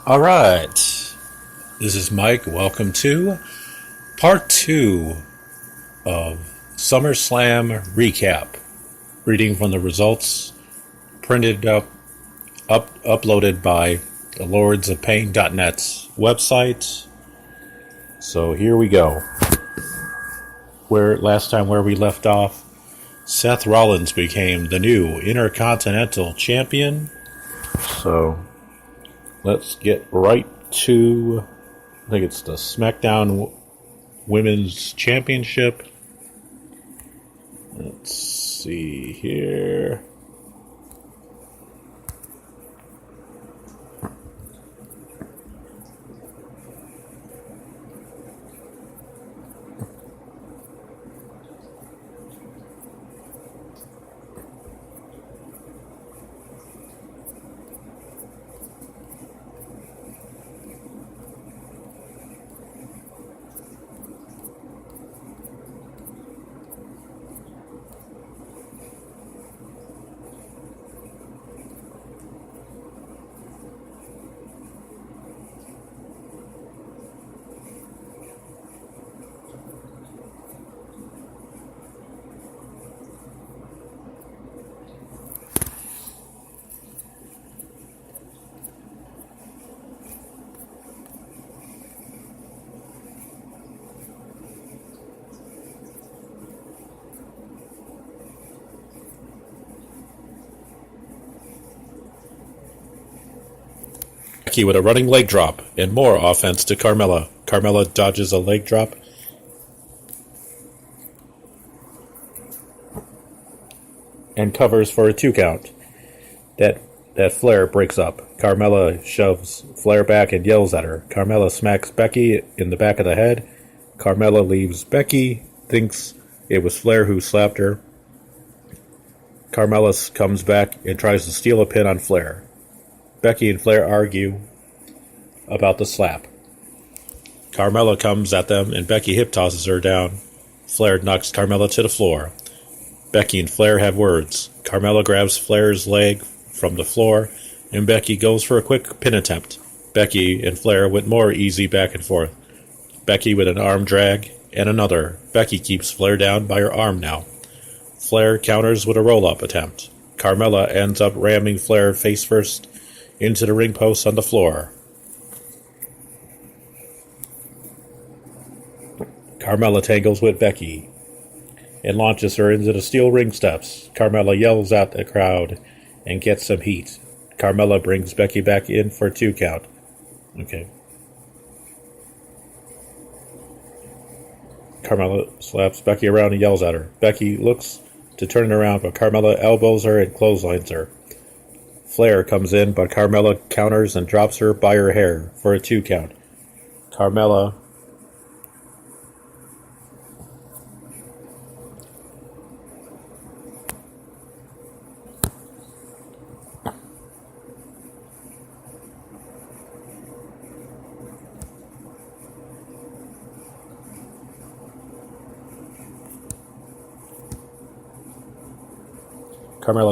All right. This is Mike. Welcome to part two of SummerSlam recap. Reading from the results printed uploaded by the Lords of Pain.net's website. So here we go. Where we left off, Seth Rollins became the new Intercontinental Champion. So let's get right to, I think it's the SmackDown Women's Championship. Let's see here. Becky with a running leg drop and more offense to Carmella. Carmella dodges a leg drop and covers for a 2 count. That Flair breaks up. Carmella shoves Flair back and yells at her. Carmella smacks Becky in the back of the head. Carmella leaves Becky, thinks it was Flair who slapped her. Carmella comes back and tries to steal a pin on Flair. Becky and Flair argue about the slap. Carmella comes at them and Becky hip tosses her down. Flair knocks Carmella to the floor. Becky and Flair have words. Carmella grabs Flair's leg from the floor and Becky goes for a quick pin attempt. Becky and Flair with more easy back and forth. Becky with an arm drag and another. Becky keeps Flair down by her arm now. Flair counters with a roll-up attempt. Carmella ends up ramming Flair face first into the ring post on the floor. Carmella tangles with Becky and launches her into the steel ring steps. Carmella yells at the crowd and gets some heat. Carmella brings Becky back in for a 2 count. Okay. Carmella slaps Becky around and yells at her. Becky looks to turn around, but Carmella elbows her and clotheslines her. Flair comes in, but Carmella counters and drops her by her hair for a 2 count. Carmella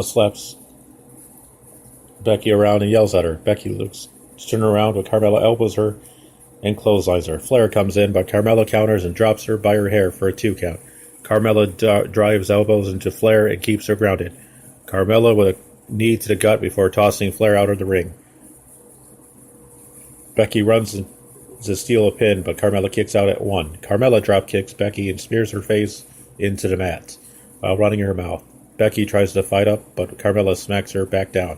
slaps Becky around and yells at her. Becky looks to turn around, but Carmella elbows her and clotheslines her. Flair comes in, but Carmella counters and drops her by her hair for a 2 count. Carmella drives elbows into Flair and keeps her grounded. Carmella with a knee to the gut before tossing Flair out of the ring. Becky runs to steal a pin, but Carmella kicks out at 1. Carmella drop kicks Becky and smears her face into the mat while running her mouth. Becky tries to fight up, but Carmella smacks her back down.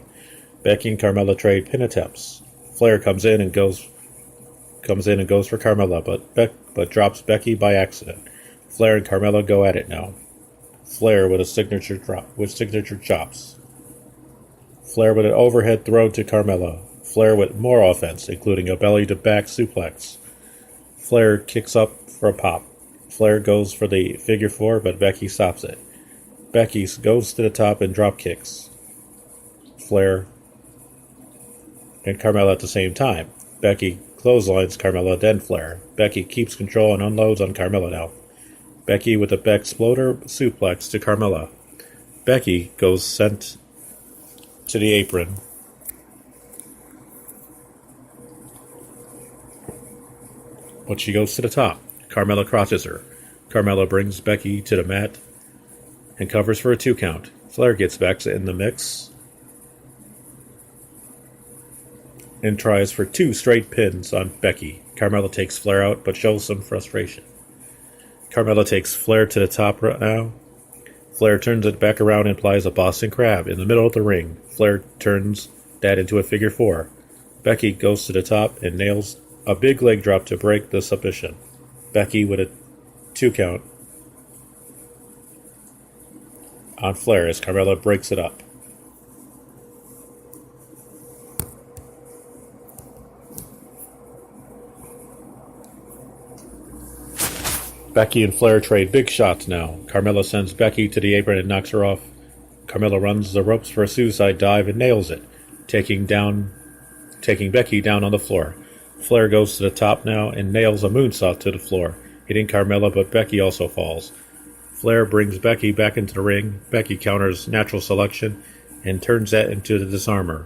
Becky and Carmella trade pin attempts. Flair comes in and goes for Carmella, but drops Becky by accident. Flair and Carmella go at it now. Flair with signature chops. Flair with an overhead throw to Carmella. Flair with more offense, including a belly-to-back suplex. Flair kicks up for a pop. Flair goes for the figure 4, but Becky stops it. Becky goes to the top and drop kicks Flair and Carmella at the same time. Becky clotheslines Carmella, then Flair. Becky keeps control and unloads on Carmella now. Becky with a Bexploder suplex to Carmella. Becky goes sent to the apron. but she goes to the top. Carmella crosses her. Carmella brings Becky to the mat and covers for a 2 count. Flair gets back in the mix and tries for 2 straight pins on Becky. Carmella takes Flair out, but shows some frustration. Carmella takes Flair to the top right now. Flair turns it back around and applies a Boston Crab in the middle of the ring. Flair turns that into a figure 4. Becky goes to the top and nails a big leg drop to break the submission. Becky with a 2 count on Flair as Carmella breaks it up. Becky and Flair trade big shots now. Carmella sends Becky to the apron and knocks her off. Carmella runs the ropes for a suicide dive and nails it, taking Becky down on the floor. Flair goes to the top now and nails a moonsault to the floor, hitting Carmella, but Becky also falls. Flair brings Becky back into the ring. Becky counters natural selection and turns that into the disarmer.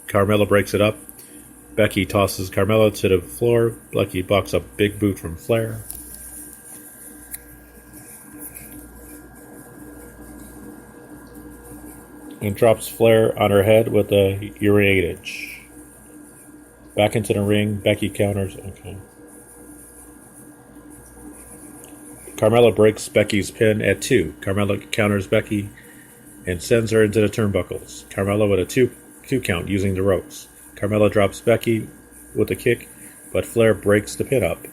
Carmella breaks it up. Becky tosses Carmella to the floor. Becky blocks a big boot from Flair. And drops Flair on her head with a Uriatage. Back into the ring. Becky counters. Okay. Carmella breaks Becky's pin at 2. Carmella counters Becky and sends her into the turnbuckles. Carmella with a 2 count using the ropes. Carmella drops Becky with a kick, but Flair breaks the pin up.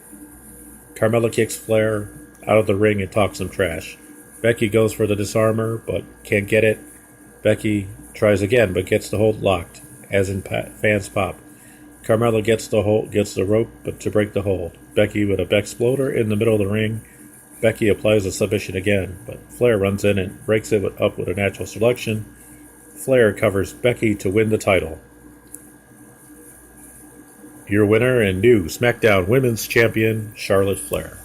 Carmella kicks Flair out of the ring and talks some trash. Becky goes for the disarmer, but can't get it. Becky tries again, but gets the hold locked, as in fans pop. Carmella gets the rope, but to break the hold. Becky with a Bexploder in the middle of the ring. Becky applies a submission again, but Flair runs in and breaks it up with a natural selection. Flair covers Becky to win the title. Your winner and new SmackDown Women's Champion, Charlotte Flair.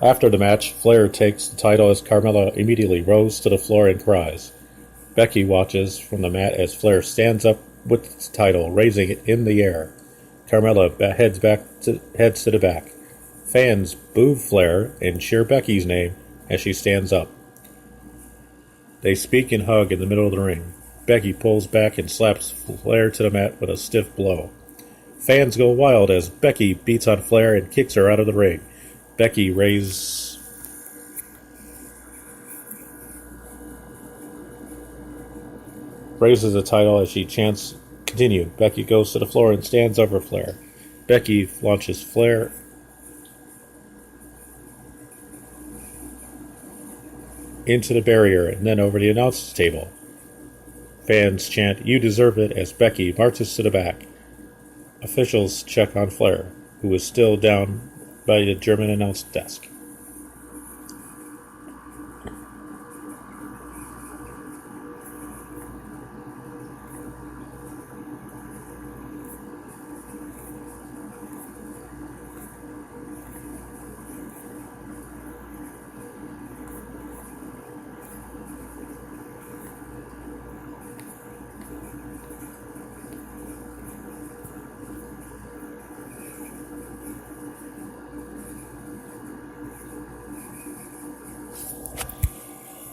After the match, Flair takes the title as Carmella immediately rolls to the floor and cries. Becky watches from the mat as Flair stands up with the title, raising it in the air. Carmella heads to the back. Fans boo Flair and cheer Becky's name as she stands up. They speak and hug in the middle of the ring. Becky pulls back and slaps Flair to the mat with a stiff blow. Fans go wild as Becky beats on Flair and kicks her out of the ring. Becky raises the title as she chants, "Continue." Becky goes to the floor and stands over Flair. Becky launches Flair into the barrier and then over the announce table. Fans chant, "You deserve it," as Becky marches to the back. Officials check on Flair, who is still down by the German announce desk.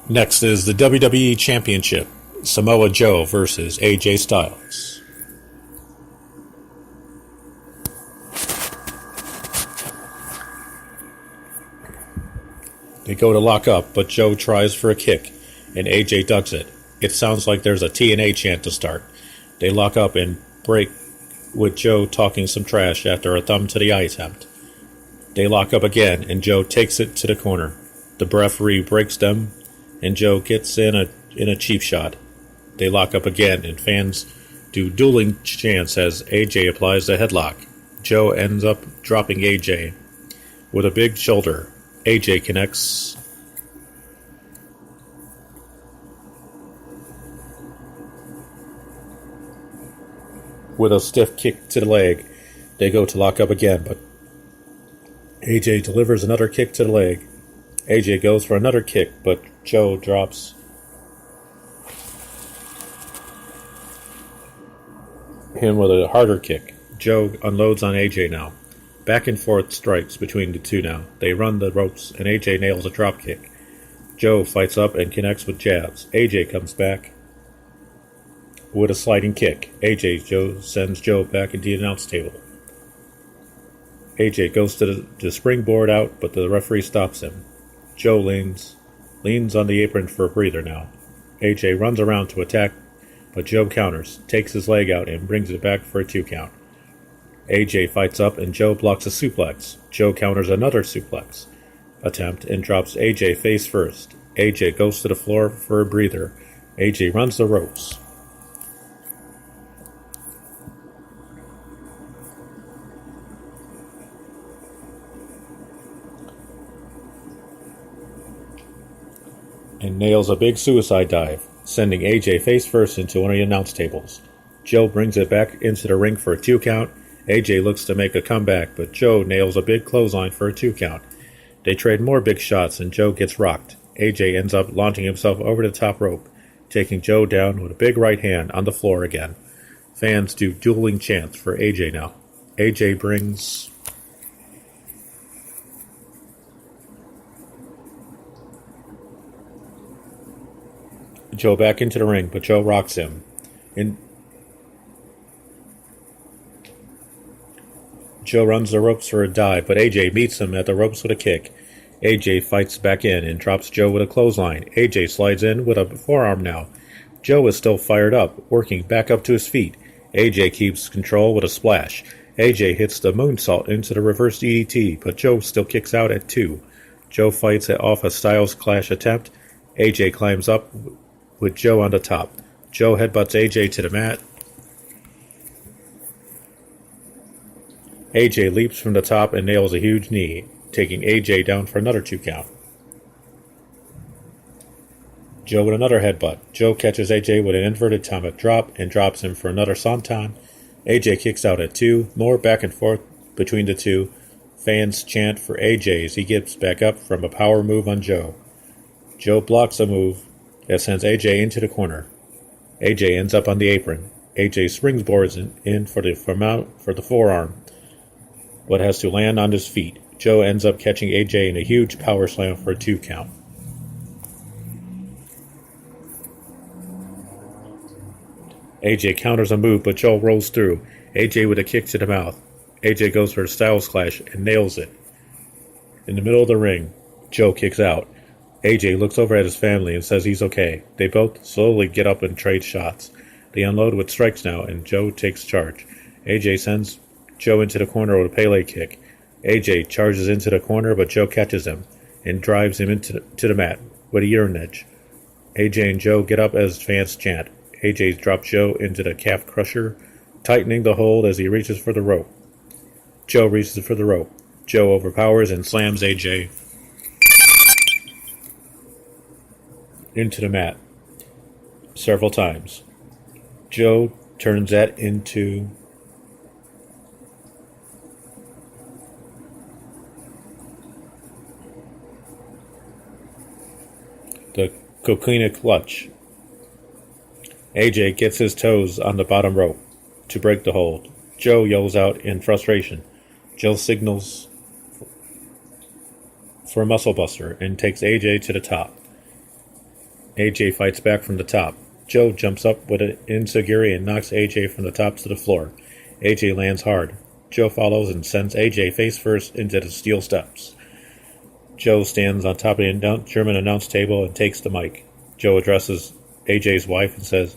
Next is the WWE Championship. Samoa Joe versus AJ Styles. They go to lock up, but Joe tries for a kick, and AJ ducks it. It sounds like there's a TNA chant to start. They lock up and break, with Joe talking some trash after a thumb to the eye attempt. They lock up again, and Joe takes it to the corner. The referee breaks them, and Joe gets in a cheap shot. They lock up again, and fans do dueling chants as AJ applies the headlock. Joe ends up dropping AJ with a big shoulder. AJ connects with a stiff kick to the leg. They go to lock up again, but AJ delivers another kick to the leg. AJ goes for another kick, but Joe drops him with a harder kick. Joe unloads on AJ now. Back and forth strikes between the two now. They run the ropes, and AJ nails a drop kick. Joe fights up and connects with jabs. AJ comes back with a sliding kick. Joe sends Joe back into the announce table. AJ goes to the springboard out, but the referee stops him. Joe leans on the apron for a breather now. AJ runs around to attack, but Joe counters, takes his leg out, and brings it back for a 2 count. AJ fights up, and Joe blocks a suplex. Joe counters another suplex attempt and drops AJ face first. AJ goes to the floor for a breather. AJ runs the ropes. And nails a big suicide dive, sending AJ face first into one of the announce tables. Joe brings it back into the ring for a 2 count. AJ looks to make a comeback, but Joe nails a big clothesline for a 2 count. They trade more big shots, and Joe gets rocked. AJ ends up launching himself over the top rope, taking Joe down with a big right hand on the floor again. Fans do dueling chants for AJ now. AJ brings Joe back into the ring, but Joe rocks him. Joe runs the ropes for a dive, but AJ meets him at the ropes with a kick. AJ fights back in and drops Joe with a clothesline. AJ slides in with a forearm now. Joe is still fired up, working back up to his feet. AJ keeps control with a splash. AJ hits the moonsault into the reverse DDT, but Joe still kicks out at 2. Joe fights off a Styles Clash attempt. AJ climbs up with Joe on the top. Joe headbutts AJ to the mat. AJ leaps from the top and nails a huge knee, taking AJ down for another 2 count. Joe with another headbutt. Joe catches AJ with an inverted atomic drop and drops him for another senton. AJ kicks out at 2. More back and forth between the two. Fans chant for AJ as he gets back up from a power move on Joe. Joe blocks a move that sends AJ into the corner. AJ ends up on the apron. AJ springboards in for the forearm, but has to land on his feet. Joe ends up catching AJ in a huge power slam for a 2 count. AJ counters a move, but Joe rolls through. AJ with a kick to the mouth. AJ goes for a Styles Clash and nails it. In the middle of the ring, Joe kicks out. AJ looks over at his family and says he's okay. They both slowly get up and trade shots. They unload with strikes now, and Joe takes charge. AJ sends Joe into the corner with a Pele kick. AJ charges into the corner, but Joe catches him and drives him into the mat with a urine edge. AJ and Joe get up as fans chant. AJ drops Joe into the calf crusher, tightening the hold as he reaches for the rope. Joe reaches for the rope. Joe overpowers and slams AJ into the mat several times. Joe turns that into the coquina clutch. AJ gets his toes on the bottom rope to break the hold. Joe yells out in frustration. Joe signals for a muscle buster and takes AJ to the top. AJ fights back from the top. Joe jumps up with an enziguri and knocks AJ from the top to the floor. AJ lands hard. Joe follows and sends AJ face first into the steel steps. Joe stands on top of the German announce table and takes the mic. Joe addresses AJ's wife and says,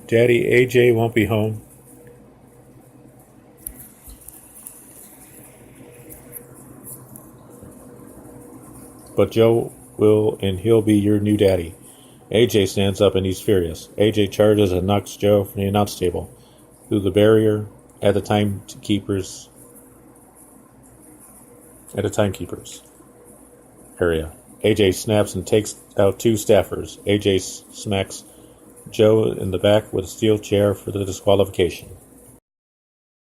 "Daddy, AJ won't be home." But Joe will, and he'll be your new daddy. AJ stands up and he's furious. AJ charges and knocks Joe from the announce table through the barrier at the timekeepers area. AJ snaps and takes out 2 staffers. AJ smacks Joe in the back with a steel chair for the disqualification.